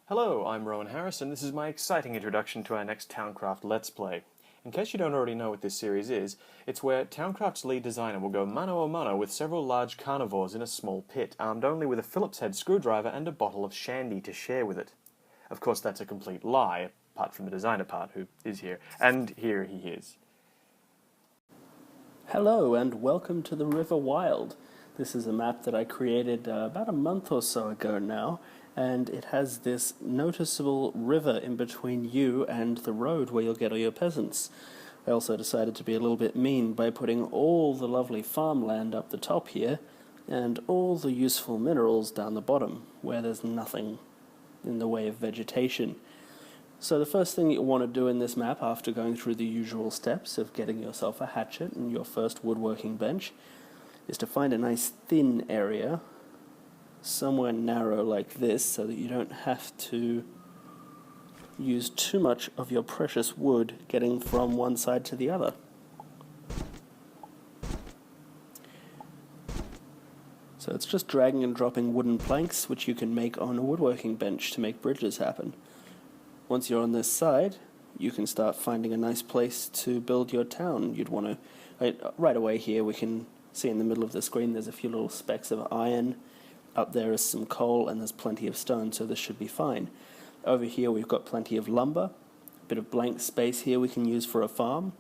Hello, I'm Leigh Harris, and this is my exciting introduction to our next TownCraft Let's Play. In case you don't already know what this series is, it's where TownCraft's lead designer will go mano a mano with several large carnivores in a small pit, armed only with a Phillips head screwdriver and a bottle of shandy to share with it. Of course, that's a complete lie, apart from the designer part, who is here. And here he is. Hello, and welcome to the River Wild. This is a map that I created about a month or so ago now, and it has this noticeable river in between you and the road where you'll get all your peasants. I also decided to be a little bit mean by putting all the lovely farmland up the top here, and all the useful minerals down the bottom, where there's nothing in the way of vegetation. So the first thing you'll want to do in this map, after going through the usual steps of getting yourself a hatchet and your first woodworking bench, is to find a nice thin area, somewhere narrow like this, so that you don't have to use too much of your precious wood getting from one side to the other. So it's just dragging and dropping wooden planks, which you can make on a woodworking bench to make bridges happen. Once you're on this side, you can start finding a nice place to build your town. You'd want to, right away here we can see in the middle of the screen there's a few little specks of iron. Up there is some coal and there's plenty of stone, so this should be fine. Over here we've got plenty of lumber, a bit of blank space here we can use for a farm,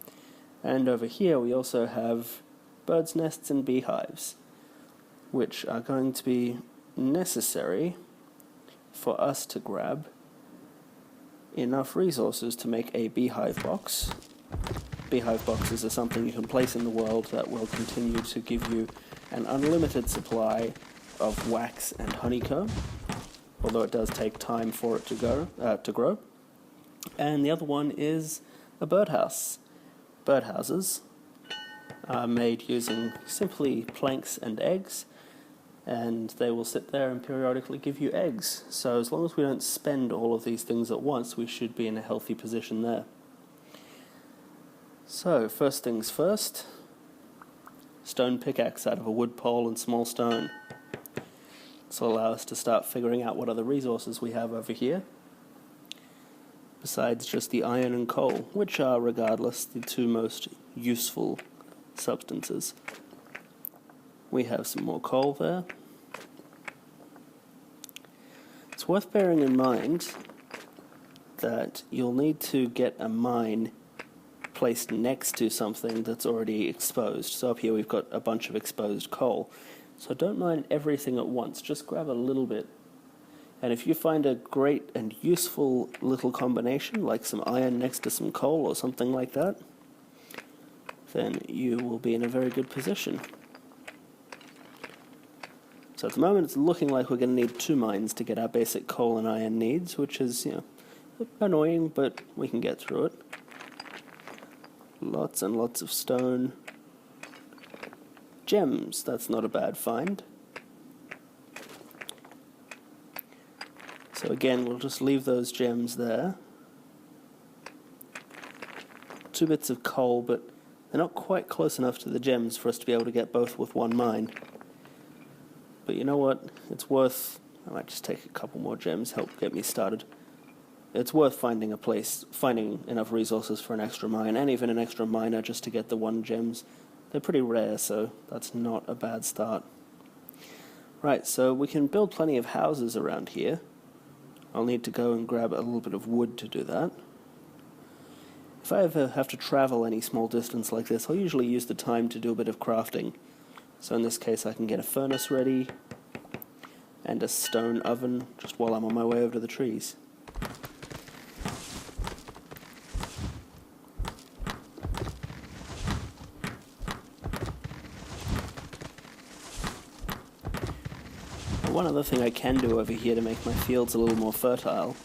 and over here we also have birds' nests and beehives, which are going to be necessary for us to grab enough resources to make a beehive box. Beehive boxes are something you can place in the world that will continue to give you an unlimited supply of wax and honeycomb, although it does take time for it to grow. And the other one is a birdhouse. Birdhouses are made using simply planks and eggs, and they will sit there and periodically give you eggs. So as long as we don't spend all of these things at once, we should be in a healthy position there. So first things first, stone pickaxe out of a wood pole and small stone. This will allow us to start figuring out what other resources we have over here, besides just the iron and coal, which are, regardless, the two most useful substances. We have some more coal there. It's worth bearing in mind that you'll need to get a mine placed next to something that's already exposed. So up here we've got a bunch of exposed coal. So don't mine everything at once, just grab a little bit. And if you find a great and useful little combination, like some iron next to some coal or something like that, then you will be in a very good position. So at the moment it's looking like we're going to need 2 mines to get our basic coal and iron needs, which is, annoying, but we can get through it. Lots and lots of stone. Gems, that's not a bad find. So again, we'll just leave those gems there. 2 bits of coal, but they're not quite close enough to the gems for us to be able to get both with 1 mine. But you know what? It's worth... I might just take a couple more gems, help get me started. It's worth finding enough resources for an extra mine, and even an extra miner just to get the 1 gems. They're pretty rare, so that's not a bad start. Right, so we can build plenty of houses around here. I'll need to go and grab a little bit of wood to do that. If I ever have to travel any small distance like this, I'll usually use the time to do a bit of crafting. So in this case I can get a furnace ready, and a stone oven, just while I'm on my way over to the trees. One other thing I can do over here to make my fields a little more fertile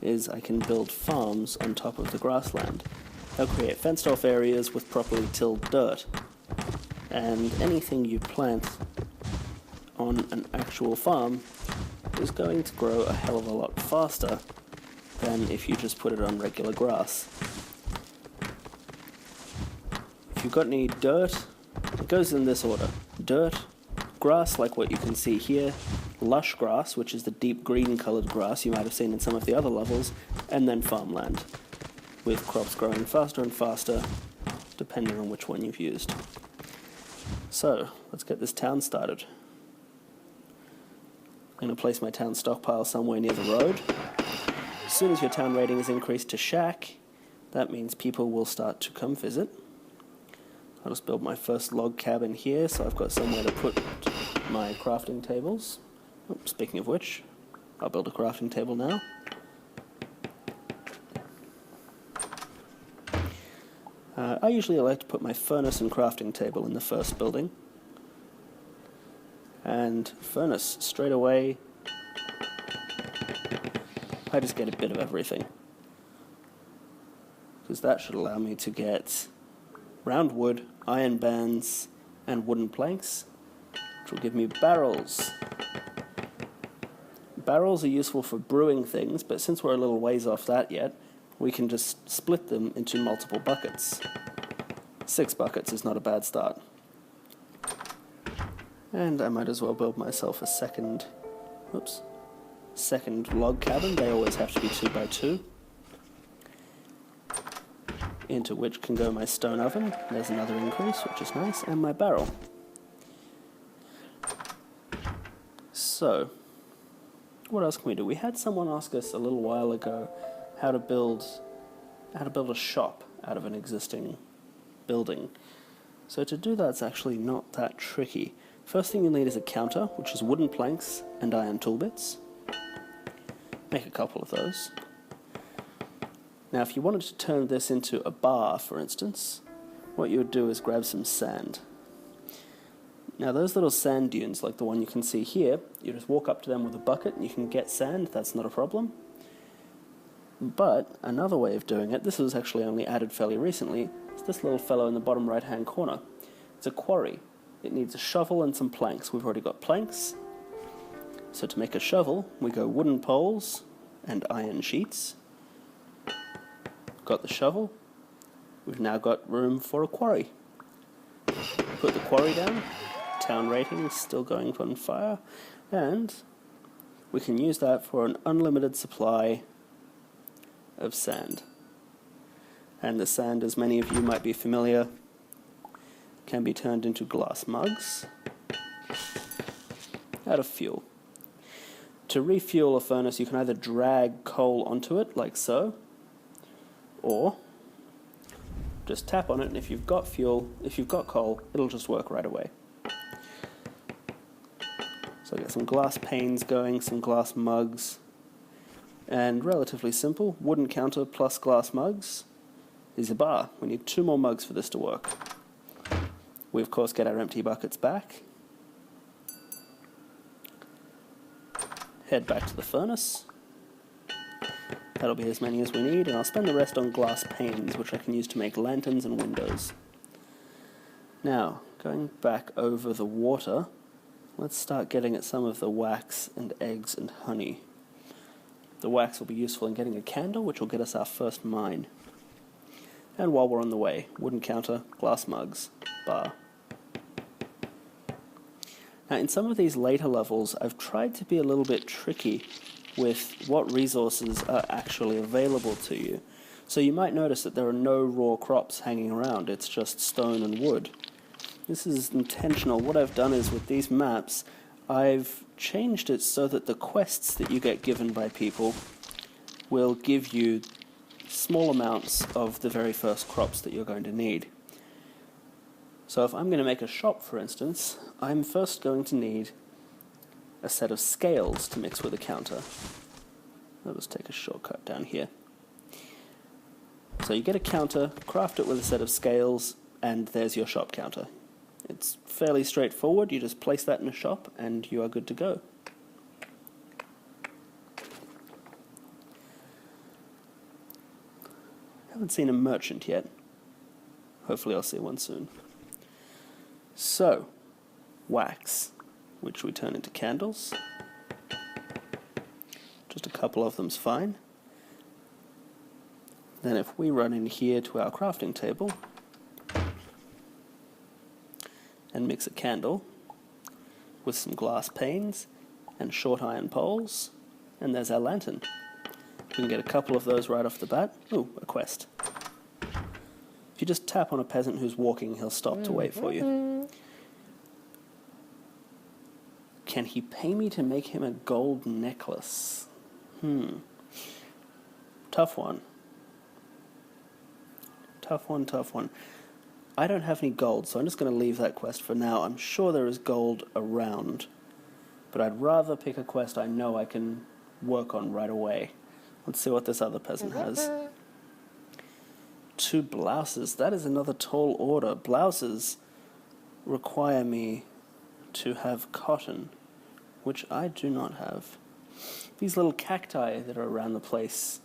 is I can build farms on top of the grassland. They'll create fenced off areas with properly tilled dirt, and anything you plant on an actual farm is going to grow a hell of a lot faster than if you just put it on regular grass. If you've got any dirt, it goes in this order: dirt, grass like what you can see here, lush grass, which is the deep green coloured grass you might have seen in some of the other levels, and then farmland, with crops growing faster and faster, depending on which one you've used. So, let's get this town started. I'm going to place my town stockpile somewhere near the road. As soon as your town rating is increased to shack, that means people will start to come visit. I'll just build my first log cabin here, so I've got somewhere to put my crafting tables. Speaking of which, I'll build a crafting table now. I usually like to put my furnace and crafting table in the first building. And furnace, straight away, I just get a bit of everything. Because that should allow me to get round wood, iron bands, and wooden planks, which will give me barrels. Barrels are useful for brewing things, but since we're a little ways off that yet, we can just split them into multiple buckets. 6 buckets is not a bad start. And I might as well build myself a second log cabin. They always have to be 2 by 2. Into which can go my stone oven. There's another increase, which is nice, and my barrel. So, what else can we do? We had someone ask us a little while ago how to build a shop out of an existing building. So to do that's actually not that tricky. First thing you'll need is a counter, which is wooden planks and iron tool bits. Make a couple of those. Now if you wanted to turn this into a bar, for instance, what you would do is grab some sand. Now those little sand dunes, like the one you can see here, you just walk up to them with a bucket and you can get sand, that's not a problem. But another way of doing it, this was actually only added fairly recently, is this little fellow in the bottom right hand corner. It's a quarry. It needs a shovel and some planks. We've already got planks. So to make a shovel, we go wooden poles and iron sheets. Got the shovel. We've now got room for a quarry. Put the quarry down. Town rating is still going on fire. And we can use that for an unlimited supply of sand. And the sand, as many of you might be familiar, can be turned into glass mugs out of fuel. To refuel a furnace, you can either drag coal onto it, like so, or just tap on it, and if you've got coal, it'll just work right away. So I get some glass panes going, some glass mugs, and relatively simple, wooden counter plus glass mugs is a bar. We need 2 more mugs for this to work. We of course get our empty buckets back. Head back to the furnace. That'll be as many as we need, and I'll spend the rest on glass panes, which I can use to make lanterns and windows. Now, going back over the water, let's start getting at some of the wax and eggs and honey. The wax will be useful in getting a candle, which will get us our first mine. And while we're on the way, wooden counter, glass mugs, bar. Now in some of these later levels, I've tried to be a little bit tricky with what resources are actually available to you. So you might notice that there are no raw crops hanging around, it's just stone and wood. This is intentional. What I've done is with these maps, I've changed it so that the quests that you get given by people will give you small amounts of the very first crops that you're going to need. So if I'm going to make a shop, for instance, I'm first going to need a set of scales to mix with a counter. I'll just take a shortcut down here. So you get a counter, craft it with a set of scales, and there's your shop counter. It's fairly straightforward. You just place that in a shop and you are good to go. Haven't seen a merchant yet. Hopefully I'll see one soon. So, wax, which we turn into candles. Just a couple of them's fine. Then if we run in here to our crafting table and mix a candle with some glass panes and short iron poles, and there's our lantern. We can get a couple of those right off the bat. Ooh, a quest. If you just tap on a peasant who's walking, he'll stop to wait for you. Can he pay me to make him a gold necklace? Tough one. Tough one. I don't have any gold, so I'm just going to leave that quest for now. I'm sure there is gold around, but I'd rather pick a quest I know I can work on right away. Let's see what this other peasant has. 2 blouses. That is another tall order. Blouses require me to have cotton, which I do not have. These little cacti that are around the place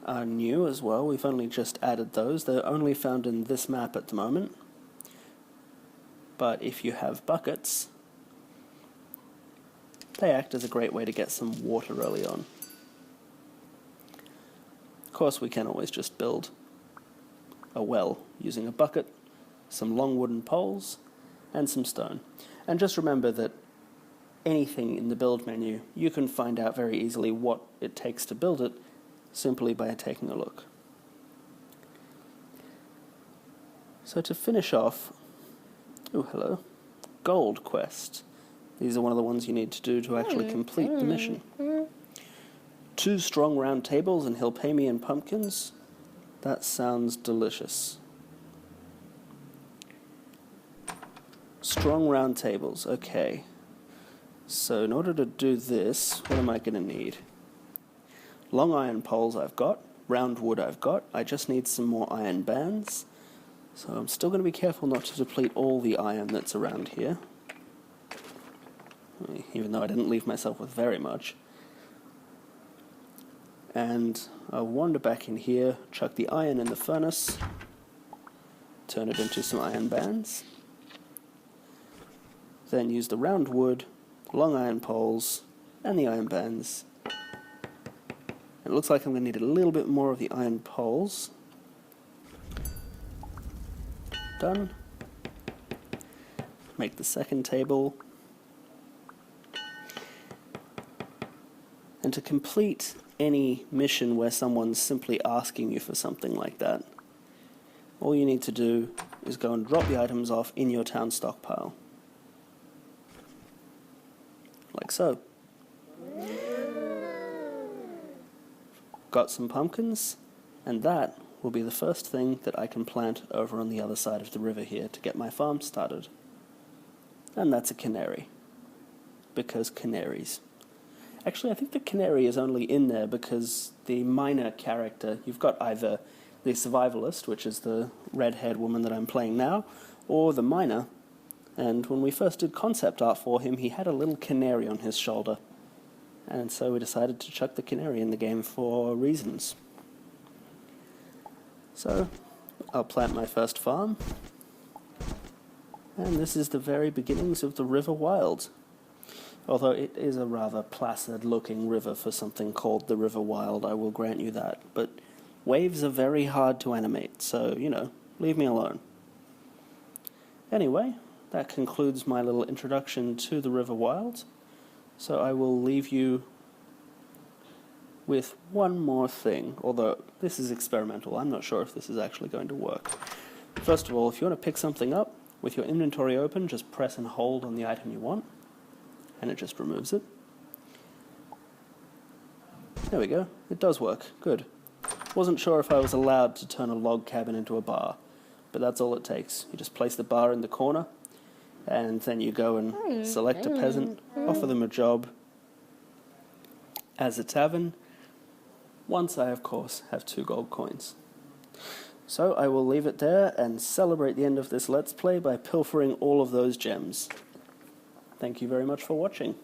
are new as well. We've only just added those. They're only found in this map at the moment. But if you have buckets, they act as a great way to get some water early on. Of course, we can always just build a well using a bucket, some long wooden poles, and some stone. And just remember that anything in the build menu, you can find out very easily what it takes to build it simply by taking a look. So to finish off, oh hello, gold quest. These are one of the ones you need to do to actually complete the mission. 2 strong round tables and he'll pay me in pumpkins. That sounds delicious. Strong round tables, okay. So in order to do this, what am I going to need? Long iron poles I've got, round wood I've got, I just need some more iron bands. So I'm still going to be careful not to deplete all the iron that's around here. Even though I didn't leave myself with very much. And I'll wander back in here, chuck the iron in the furnace, turn it into some iron bands. Then use the round wood, long iron poles, and the iron bands. It looks like I'm going to need a little bit more of the iron poles. Done. Make the second table. And to complete any mission where someone's simply asking you for something like that, all you need to do is go and drop the items off in your town stockpile. Like so. Got some pumpkins, and that will be the first thing that I can plant over on the other side of the river here to get my farm started. And that's a canary. Because canaries. Actually, I think the canary is only in there because the miner character, you've got either the survivalist, which is the red-haired woman that I'm playing now, or the miner. And when we first did concept art for him, he had a little canary on his shoulder. And so we decided to chuck the canary in the game for reasons. So, I'll plant my first farm. And this is the very beginnings of the River Wild. Although it is a rather placid-looking river for something called the River Wild, I will grant you that. But waves are very hard to animate, so, leave me alone. Anyway, that concludes my little introduction to the River Wild. So I will leave you with one more thing, although this is experimental. I'm not sure if this is actually going to work. First of all, if you want to pick something up, with your inventory open, just press and hold on the item you want, and it just removes it. There we go. It does work. Good. Wasn't sure if I was allowed to turn a log cabin into a bar, but that's all it takes. You just place the bar in the corner, and then you go and select a peasant, offer them a job as a tavern, once I, of course, have 2 gold coins. So I will leave it there and celebrate the end of this Let's Play by pilfering all of those gems. Thank you very much for watching.